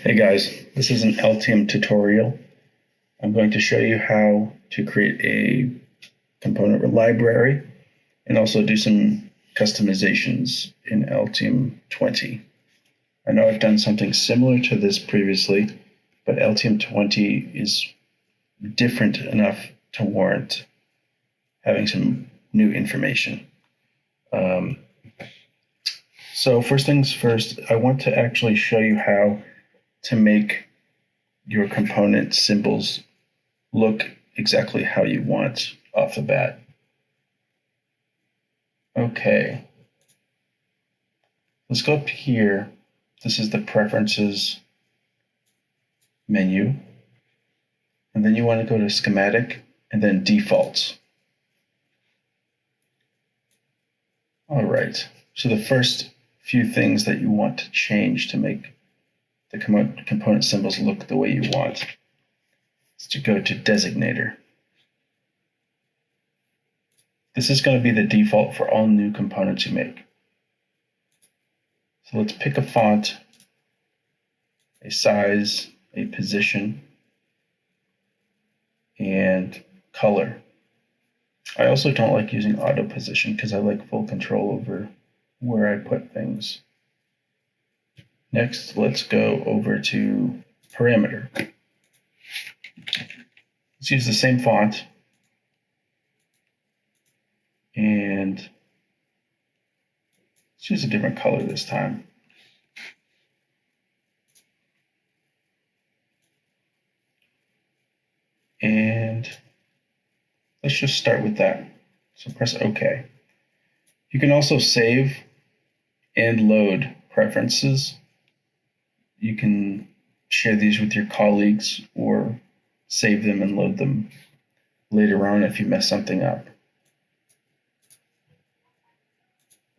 Hey guys, this is an Altium tutorial. I'm going to show you how to create a component library and also do some customizations in Altium 20. I know I've done something similar to this previously, but Altium 20 is different enough to warrant having some new information. So first things first, I want to actually show you how to make your component symbols look exactly how you want off the bat. Okay, let's go up here. This is the preferences menu, and then you want to go to schematic and then defaults. All right, so the first few things that you want to change to make the component symbols look the way you want is to go to Designator. This is going to be the default for all new components you make. So let's pick a font, a size, a position, and color. I also don't like using auto position because I like full control over where I put things. Next, let's go over to parameter. Let's use the same font and let's use a different color this time. And let's just start with that. So press OK. You can also save and load preferences. You can share these with your colleagues or save them and load them later on if you mess something up.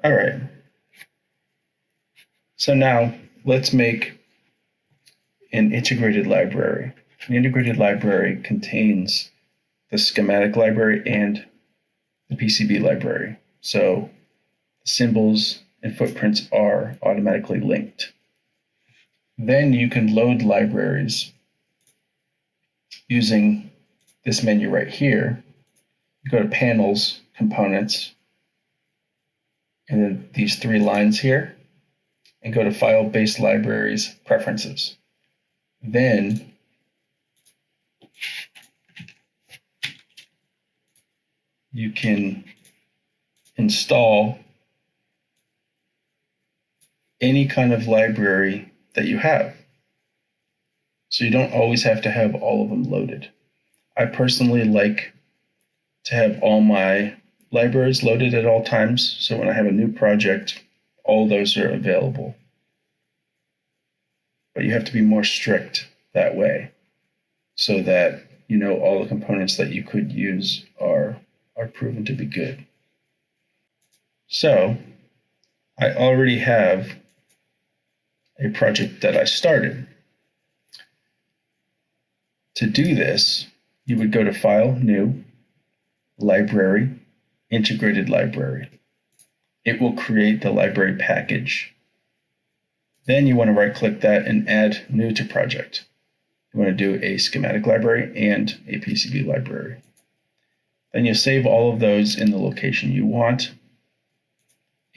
All right. So now let's make an integrated library. An integrated library contains the schematic library and the PCB library. So the symbols and footprints are automatically linked. Then you can load libraries using this menu right here. You go to Panels, Components, and then these three lines here, and go to File-Based Libraries, Preferences. Then you can install any kind of library that you have. So you don't always have to have all of them loaded. I personally like to have all my libraries loaded at all times, so when I have a new project, all those are available. But you have to be more strict that way so that you know all the components that you could use are proven to be good. So I already have a project that I started. To do this, you would go to File, New, Library, Integrated Library. It will create the library package. Then you want to right-click that and add New to Project. You want to do a schematic library and a PCB library. Then you save all of those in the location you want.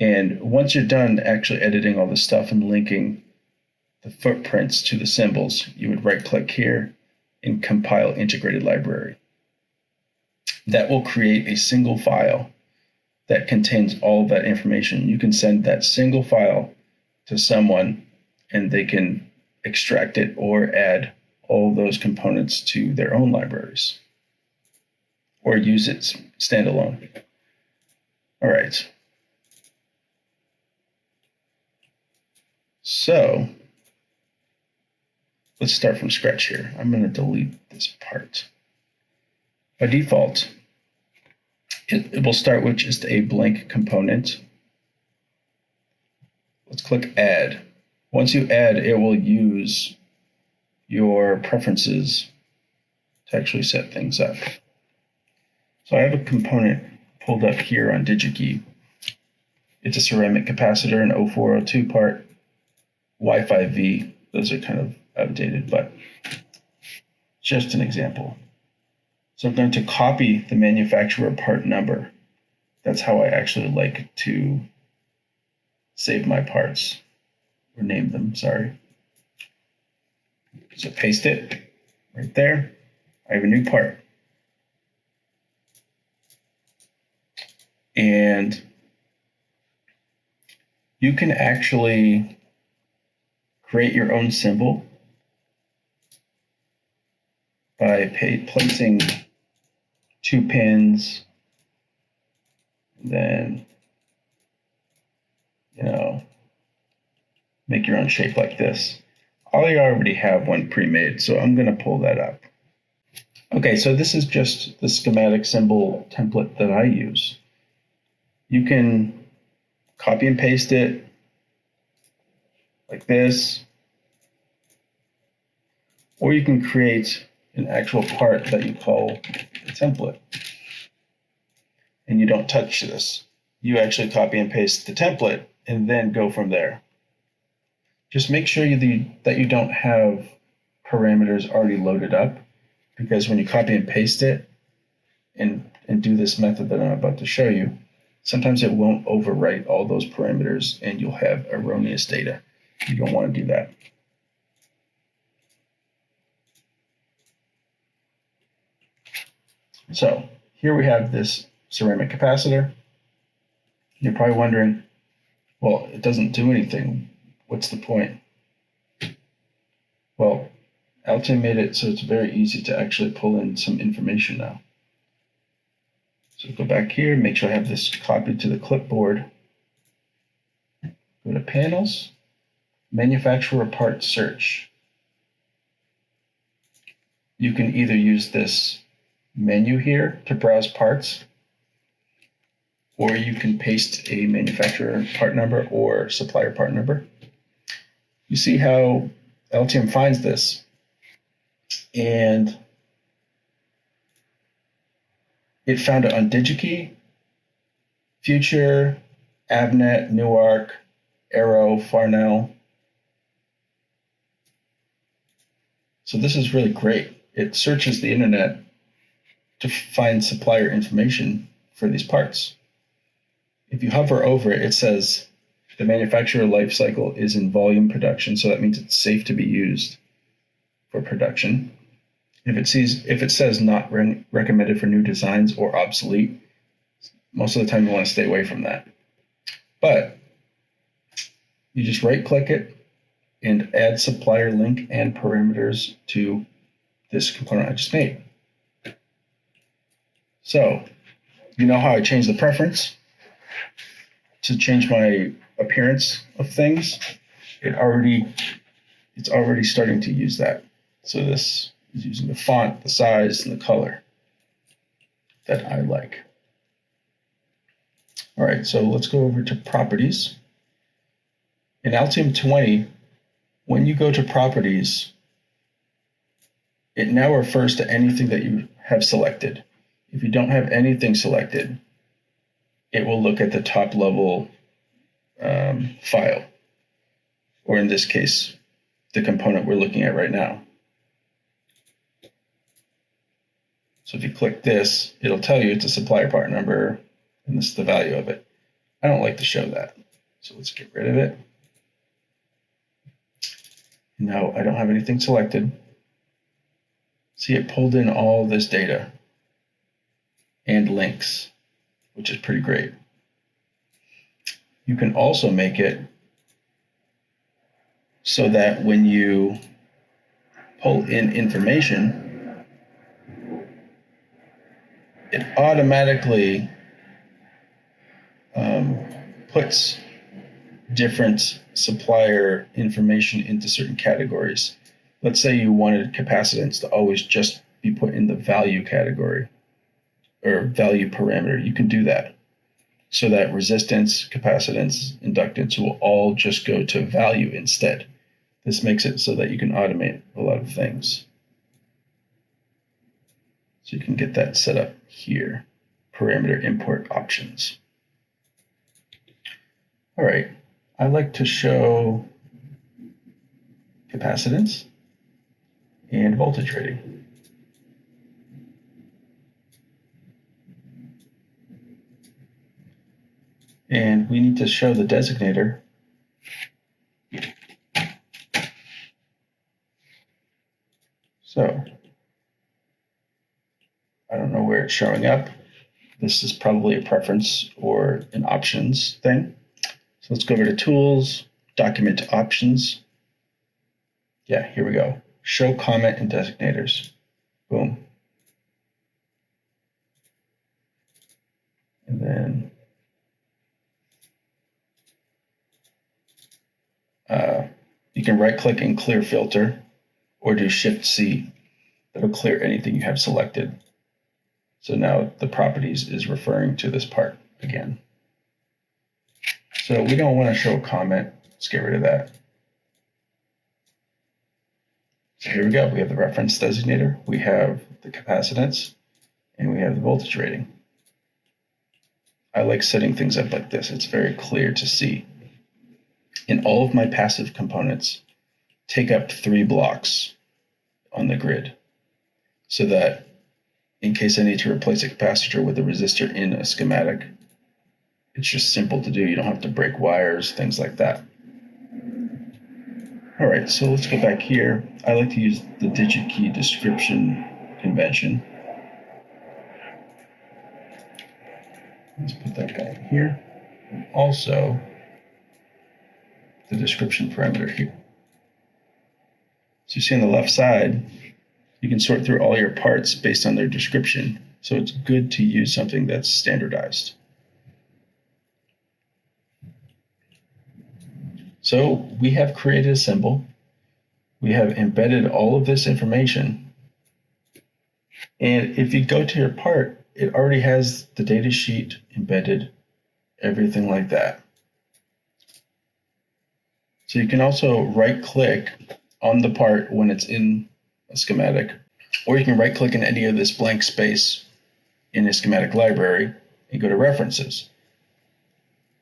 And once you're done actually editing all the stuff and linking the footprints to the symbols, you would right-click here and compile integrated library. That will create a single file that contains all of that information. You can send that single file to someone and they can extract it or add all those components to their own libraries or use it standalone. All right. So let's start from scratch here. I'm going to delete this part. By default, it will start with just a blank component. Let's click Add. Once you add, it will use your preferences to actually set things up. So I have a component pulled up here on DigiKey. It's a ceramic capacitor, an 0402 part, Wi-Fi V. Those are kind of outdated, but just an example. So I'm going to copy the manufacturer part number. That's how I actually like to save my parts, or name them, sorry. So paste it right there. I have a new part. And you can actually create your own symbol by placing 2 pins, then, make your own shape like this. I already have one pre-made, so I'm going to pull that up. Okay, so this is just the schematic symbol template that I use. You can copy and paste it like this, or you can create an actual part that you call a template. And you don't touch this. You actually copy and paste the template and then go from there. Just make sure that you don't have parameters already loaded up, because when you copy and paste it and do this method that I'm about to show you, sometimes it won't overwrite all those parameters and you'll have erroneous data. You don't want to do that. So here we have this ceramic capacitor. You're probably wondering, well, it doesn't do anything. What's the point? Well, Altium made it so it's very easy to actually pull in some information now. So go back here, make sure I have this copied to the clipboard. Go to Panels, Manufacturer Part Search. You can either use this menu here to browse parts, or you can paste a manufacturer part number or supplier part number. You see how Altium finds this, and it found it on DigiKey, Future, Avnet, Newark, Arrow, Farnell. So this is really great. It searches the internet to find supplier information for these parts. If you hover over it, it says the manufacturer life cycle is in volume production, so that means it's safe to be used for production. If it says not recommended for new designs or obsolete, most of the time you want to stay away from that. But you just right-click it and add supplier link and parameters to this component I just made. So, you know how I changed the preference to change my appearance of things? It's already starting to use that. So this is using the font, the size, and the color that I like. All right, so let's go over to Properties. In Altium 20, when you go to Properties, it now refers to anything that you have selected. If you don't have anything selected, it will look at the top level file, or in this case, the component we're looking at right now. So if you click this, it'll tell you it's a supplier part number, and this is the value of it. I don't like to show that, so let's get rid of it. Now I don't have anything selected. See, it pulled in all this data and links, which is pretty great. You can also make it so that when you pull in information, it automatically puts different supplier information into certain categories. Let's say you wanted capacitance to always just be put in the value category or value parameter. You can do that so that resistance, capacitance, inductance will all just go to value instead. This makes it so that you can automate a lot of things. So you can get that set up here, parameter import options. All right, I like to show capacitance. and voltage rating. And we need to show the designator so I don't know where it's showing up. This is probably a preference or an options thing. So let's go over to Tools, Document to Options. Yeah, here we go. Show comment and designators. Boom. And then you can right-click and clear filter, or do Shift-C. That'll clear anything you have selected. So now the properties is referring to this part again. So we don't want to show a comment. Let's get rid of that. So here we go. We have the reference designator, we have the capacitance, and we have the voltage rating. I like setting things up like this. It's very clear to see. And all of my passive components take up 3 blocks on the grid, so that in case I need to replace a capacitor with a resistor in a schematic, it's just simple to do. You don't have to break wires, things like that. All right, so let's go back here. I like to use the digit key description convention. Let's put that guy in here. And also the description parameter here. So you see on the left side, you can sort through all your parts based on their description. So it's good to use something that's standardized. So we have created a symbol. We have embedded all of this information. And if you go to your part, it already has the data sheet embedded, everything like that. So you can also right-click on the part when it's in a schematic, or you can right-click in any of this blank space in a schematic library and go to References.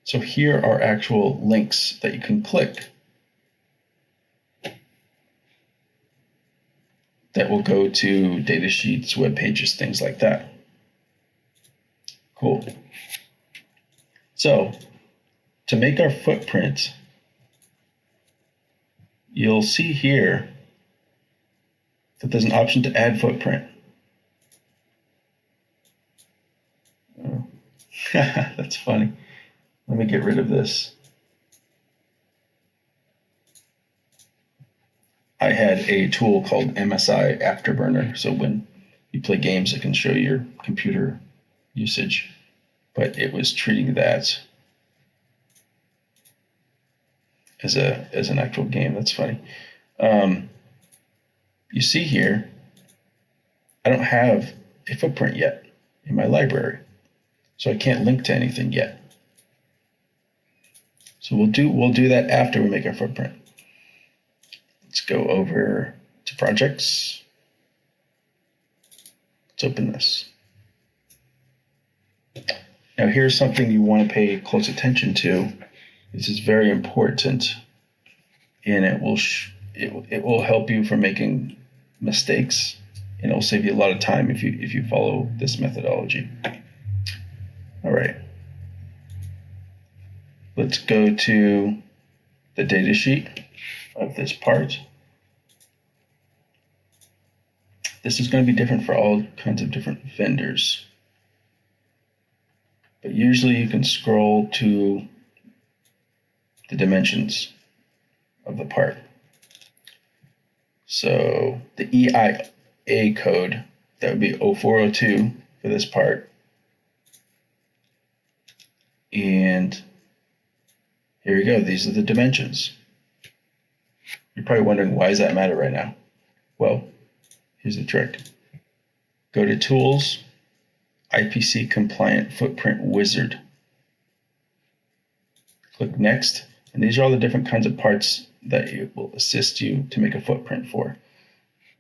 So here are actual links that you can click that will go to data sheets, web pages, things like that. Cool. So to make our footprint, you'll see here that there's an option to add footprint. Oh. That's funny. Let me get rid of this. I had a tool called MSI Afterburner, so when you play games, it can show your computer usage, but it was treating that as an actual game. That's funny. You see here, I don't have a footprint yet in my library, so I can't link to anything yet. So we'll do that after we make our footprint. Let's go over to projects. Let's open this. Now here's something you want to pay close attention to. This is very important, and it will help you from making mistakes, and it will save you a lot of time if you follow this methodology. All right. Let's go to the data sheet of this part. This is going to be different for all kinds of different vendors, but usually you can scroll to the dimensions of the part. So the EIA code, that would be 0402 for this part. And here we go. These are the dimensions. You're probably wondering, why does that matter right now? Well, here's the trick. Go to Tools, IPC Compliant Footprint Wizard. Click Next, and these are all the different kinds of parts that it will assist you to make a footprint for.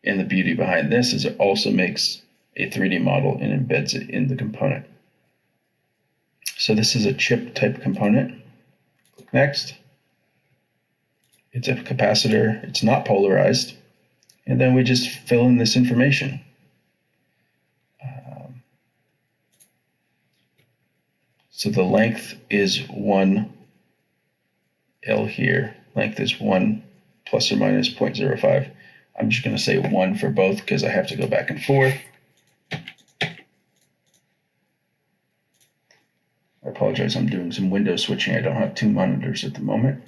And the beauty behind this is it also makes a 3D model and embeds it in the component. So this is a chip type component. Click Next. It's a capacitor. It's not polarized. And then we just fill in this information. So the length is 1 L here. Length is 1 plus or minus 0.05. I'm just going to say 1 for both because I have to go back and forth. I apologize, I'm doing some window switching. I don't have 2 monitors at the moment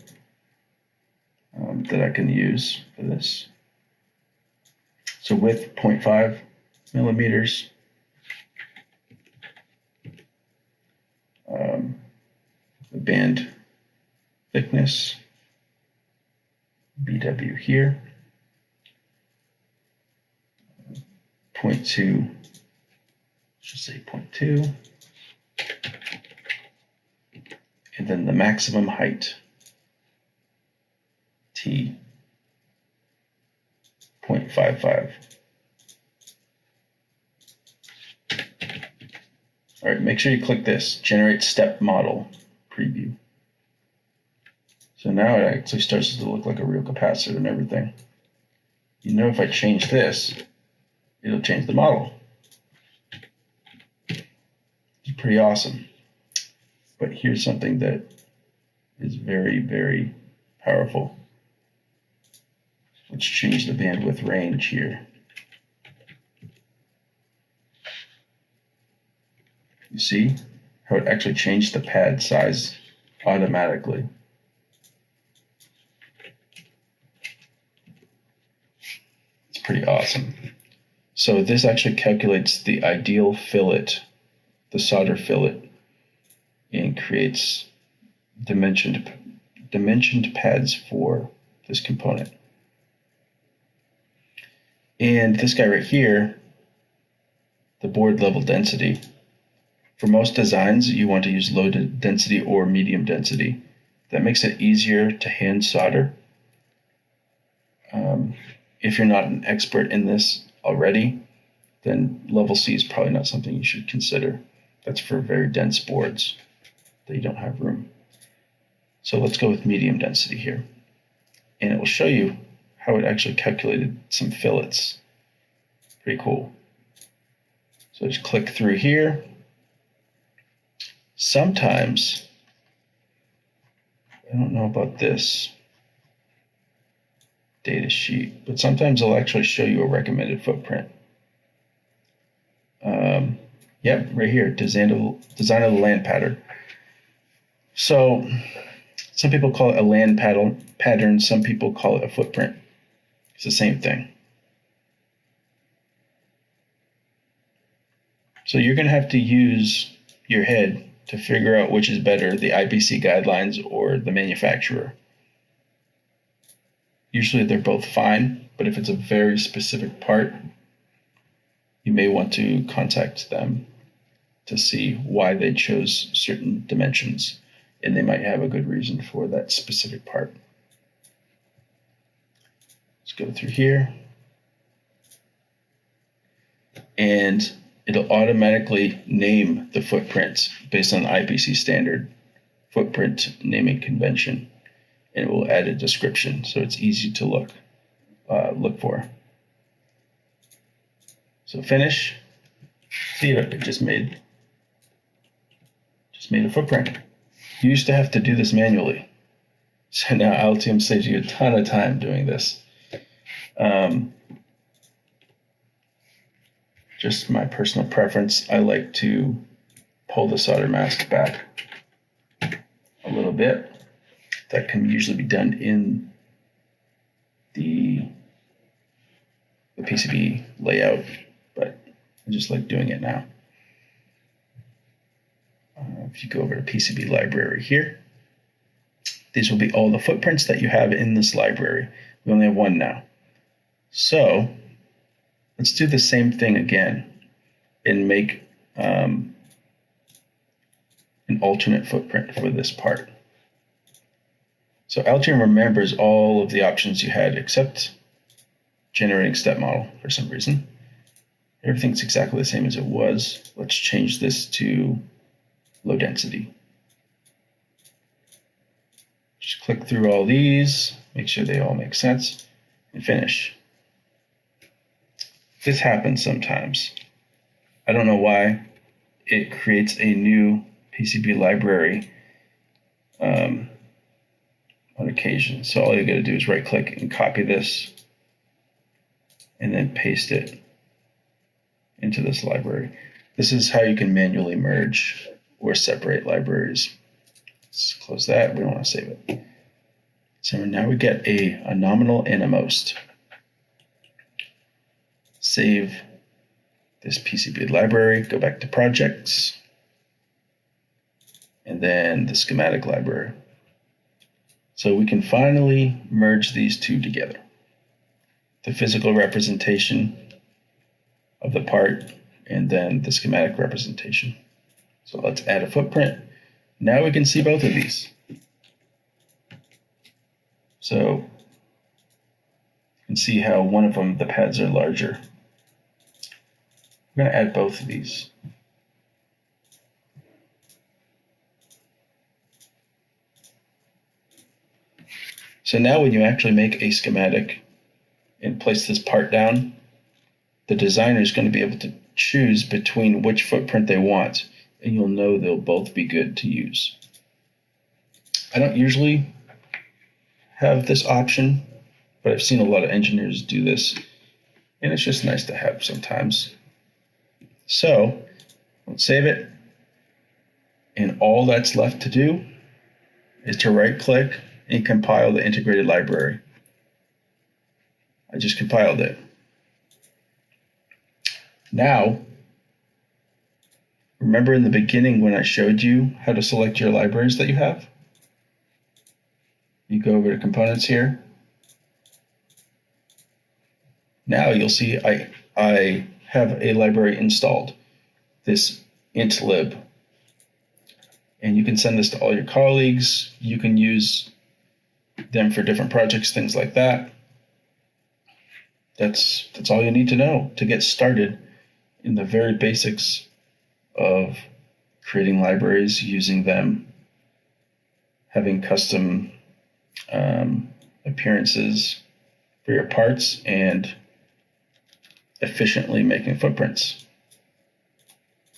that I can use for this. So width 0.5 millimeters. The band thickness, BW here, 0.2, should say 0.2, and then the maximum height, T, 0.55. All right, make sure you click this, Generate Step Model Preview. So now it actually starts to look like a real capacitor and everything. You know, if I change this, it'll change the model. It's pretty awesome. But here's something that is very, very powerful. Let's change the bandwidth range here. You see how it actually changed the pad size automatically. It's pretty awesome. So this actually calculates the ideal fillet, the solder fillet, and creates dimensioned pads for this component. And this guy right here, the board level density. For most designs, you want to use low density or medium density. That makes it easier to hand solder. If you're not an expert in this already, then level C is probably not something you should consider. That's for very dense boards that you don't have room. So let's go with medium density here. And it will show you how it actually calculated some fillets. Pretty cool. So just click through here. Sometimes, I don't know about this data sheet, but sometimes it'll actually show you a recommended footprint. Yep, right here, design of the land pattern. So some people call it a land pattern, some people call it a footprint. It's the same thing. So you're going to have to use your head to figure out which is better, the IPC guidelines or the manufacturer. Usually they're both fine, but if it's a very specific part, you may want to contact them to see why they chose certain dimensions, and they might have a good reason for that specific part. Let's go through here, and it'll automatically name the footprints based on the IPC standard footprint naming convention, and it will add a description so it's easy to look for. So finish. See, it just made a footprint. You used to have to do this manually, so now Altium saves you a ton of time doing this. Just my personal preference, I like to pull the solder mask back a little bit. That can usually be done in the PCB layout, but I just like doing it now. If you go over to PCB Library here, these will be all the footprints that you have in this library. We only have one now. So let's do the same thing again and make an alternate footprint for this part. So Altium remembers all of the options you had except generating step model for some reason. Everything's exactly the same as it was. Let's change this to low density. Just click through all these, make sure they all make sense, and finish. This happens sometimes. I don't know why. It creates a new PCB library on occasion. So all you got to do is right click and copy this and then paste it into this library. This is how you can manually merge or separate libraries. Let's close that. We don't want to save it. So now we get a nominal and a most. Save this PCB library, go back to projects, and then the schematic library. So we can finally merge these two together. The physical representation of the part and then the schematic representation. So let's add a footprint. Now we can see both of these. So you can see how one of them, the pads are larger. We're going to add both of these. So now when you actually make a schematic and place this part down, the designer is going to be able to choose between which footprint they want, and you'll know they'll both be good to use. I don't usually have this option, but I've seen a lot of engineers do this, and it's just nice to have sometimes. So let's save it, and all that's left to do is to right click and compile the integrated library. I just compiled it. Now, remember in the beginning when I showed you how to select your libraries that you have? You go over to components here. Now you'll see I have a library installed, this intlib. And you can send this to all your colleagues. You can use them for different projects, things like that. That's all you need to know to get started in the very basics of creating libraries, using them, having custom appearances for your parts, and efficiently making footprints.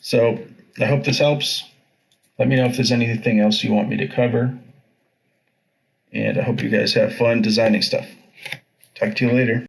So I hope this helps. Let me know if there's anything else you want me to cover. And I hope you guys have fun designing stuff. Talk to you later.